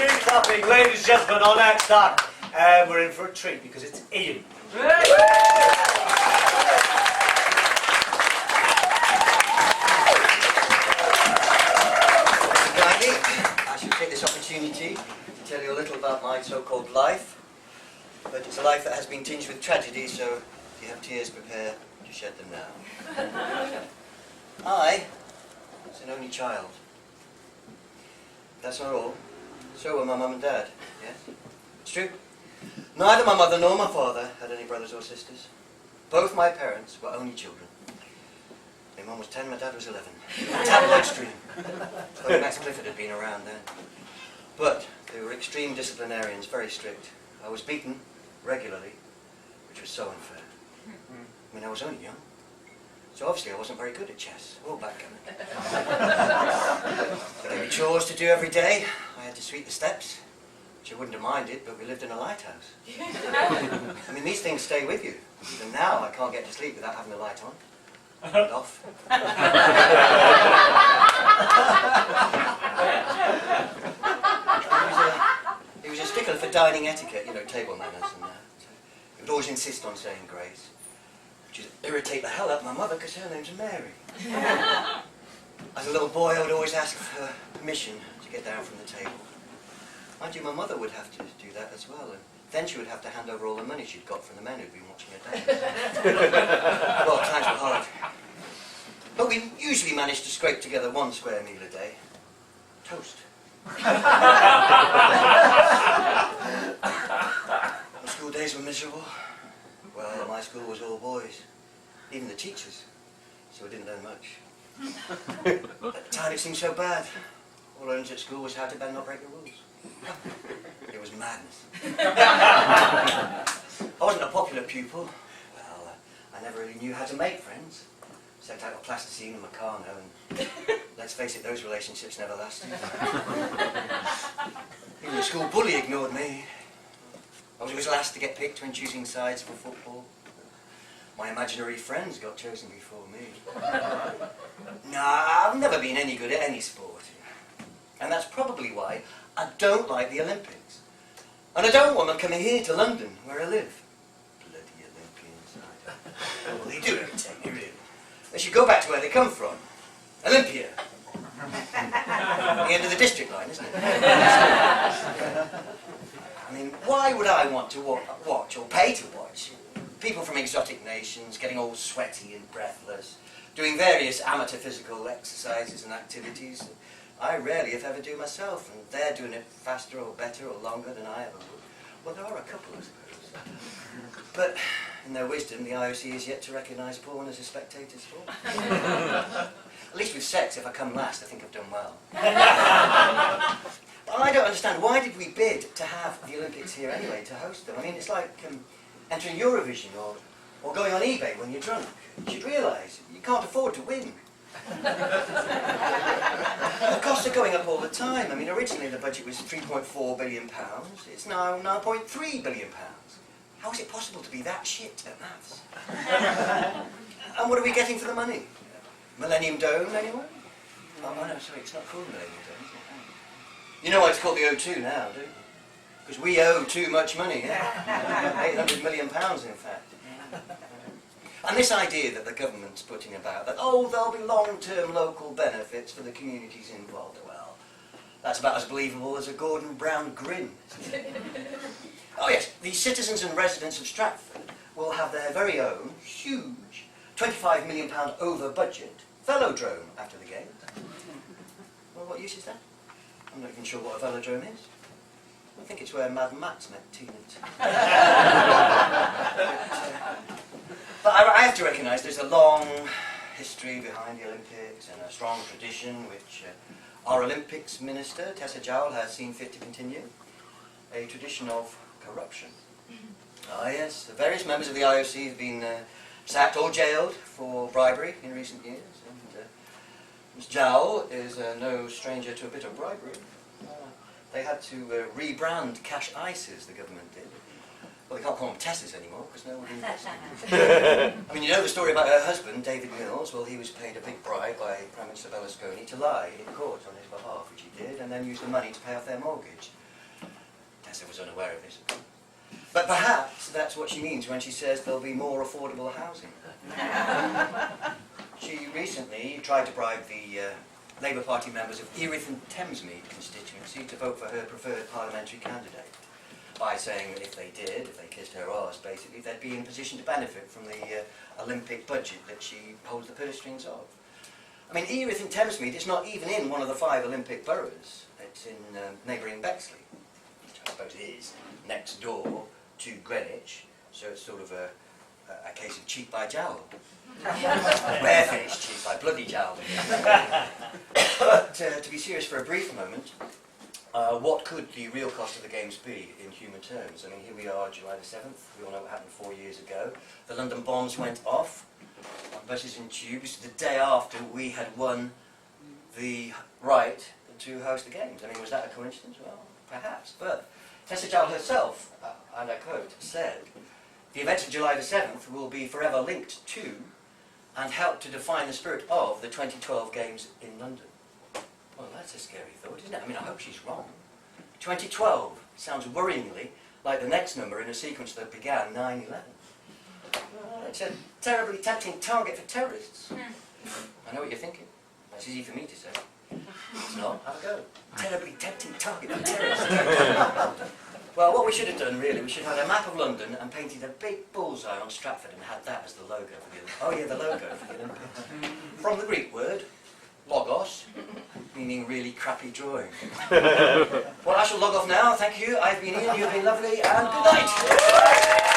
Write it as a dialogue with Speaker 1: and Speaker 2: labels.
Speaker 1: keep clapping, ladies and gentlemen. Our next act, we're in for a treat because it's Iain.
Speaker 2: I should take this opportunity to tell you a little about my so-called life, but it's a life that has been tinged with tragedy, so if you have tears, prepare to shed them now. I was an only child. That's not all. So were my mum and dad, yes? It's true. Neither my mother nor my father had any brothers or sisters. Both my parents were only children. My mum was 10, my dad was 11. Tabloid extreme. But Max Clifford had been around then. But they were extreme disciplinarians, very strict. I was beaten regularly, which was so unfair. I mean, I was only young. So obviously I wasn't very good at chess or backgammon. There were chores to do every day. I had to sweep the steps, which I wouldn't have minded, but we lived in a lighthouse. I mean, these things stay with you. Even now I can't get to sleep without having the light on. And off. He was a stickler for dining etiquette, you know, table manners and that. He would always insist on saying grace, which would irritate the hell out of my mother because her name's Mary. As a little boy, I would always ask for permission to get down from the table. Mind you, my mother would have to do that as well, and then she would have to hand over all the money she'd got from the men who'd been watching her dance. Well, times were hard. But we usually managed to scrape together one square meal a day. Toast. The school days were miserable. Well, my school was all boys. Even the teachers. So I didn't learn much. At the time it seemed so bad. All I learned at school was how to bend, not break the rules. It was madness. I wasn't a popular pupil. Well, I never really knew how to make friends. Except out of plasticine and Meccano, and let's face it, those relationships never lasted. Even the school bully ignored me. I was always last to get picked when choosing sides for football. My imaginary friends got chosen before me. Nah, I've never been any good at any sport. And that's probably why I don't like the Olympics. And I don't want them coming here to London, where I live. Bloody Olympians. Well, they do irritate me, really. They should go back to where they come from. Olympia. The end of the district line, isn't it? I mean, why would I want to watch, or pay to watch, people from exotic nations getting all sweaty and breathless, doing various amateur physical exercises and activities that I rarely, if ever, do myself, and they're doing it faster or better or longer than I ever would. Well, there are a couple, I suppose. But in their wisdom, the IOC is yet to recognise porn as a spectator sport. At least with sex, if I come last, I think I've done well. But I don't understand, why did we bid to have the Olympics here anyway, to host them? I mean, it's like entering Eurovision or going on eBay when you're drunk. You should realise, you can't afford to win. The costs are going up all the time. I mean, originally the budget was £3.4 billion. It's now £9.3 billion. How is it possible to be that shit at maths? And what are we getting for the money? Millennium Dome, anyone? Oh, no, sorry, it's not called Millennium Dome, is it? You know why it's called the O2 now, do you? Because we owe too much money, yeah? £800 million, in fact. And this idea that the government's putting about, that, oh, there'll be long-term local benefits for the communities involved, well, that's about as believable as a Gordon Brown grin. Oh yes, the citizens and residents of Stratford will have their very own, huge, £25 million over budget velodrome after the game. Well, what use is that? I'm not even sure what a velodrome is. I think it's where Mad Max met Tina. But I have to recognise there's a long history behind the Olympics and a strong tradition which our Olympics Minister, Tessa Jowell, has seen fit to continue. A tradition of corruption. Ah yes, the various members of the IOC have been sacked or jailed for bribery in recent years. And Ms Jowell is no stranger to a bit of bribery. They had to rebrand cash ices, the government did. Well, they can't call them Tessas anymore, because no one invests in them. I mean, you know the story about her husband, David Mills. Well, he was paid a big bribe by Prime Minister Berlusconi to lie in court on his behalf, which he did, and then use the money to pay off their mortgage. unless I was unaware of this. But perhaps that's what she means when she says there'll be more affordable housing. She recently tried to bribe the Labour Party members of Erith and Thamesmead constituency to vote for her preferred parliamentary candidate, by saying that if they did, if they kissed her arse, basically, they'd be in position to benefit from the Olympic budget that she holds the purse strings of. I mean, Erith and Thamesmead is not even in one of the 5 Olympic boroughs. It's in neighbouring Bexley, which I suppose is next door to Greenwich, so it's sort of a case of cheek by jowl. Bare-faced cheek by bloody jowl. But to be serious for a brief moment, what could the real cost of the Games be in human terms? I mean, here we are, July the 7th. We all know what happened 4 years ago. The London bombs went off on buses and tubes the day after we had won the right to host the Games. I mean, was that a coincidence? Well, perhaps. But Tessa Jowell herself, and I quote, said, "The events of July the 7th will be forever linked to and help to define the spirit of the 2012 Games in London." Well, that's a scary thought, isn't it? I mean, I hope she's wrong. 2012 sounds worryingly like the next number in a sequence that began 9/11. It's a terribly tempting target for terrorists. I know what you're thinking. That's easy for me to say. It's not. Have a go. Terribly tempting target for terrorists. Well, what we should have done, really, we should have had a map of London and painted a big bullseye on Stratford and had that as the logo for the Olympics. Oh yeah, the logo for the Olympics. From the Greek word, logos, meaning really crappy drawing. Well, I shall log off now. Thank you. I've been Ian, you've been lovely, and good night.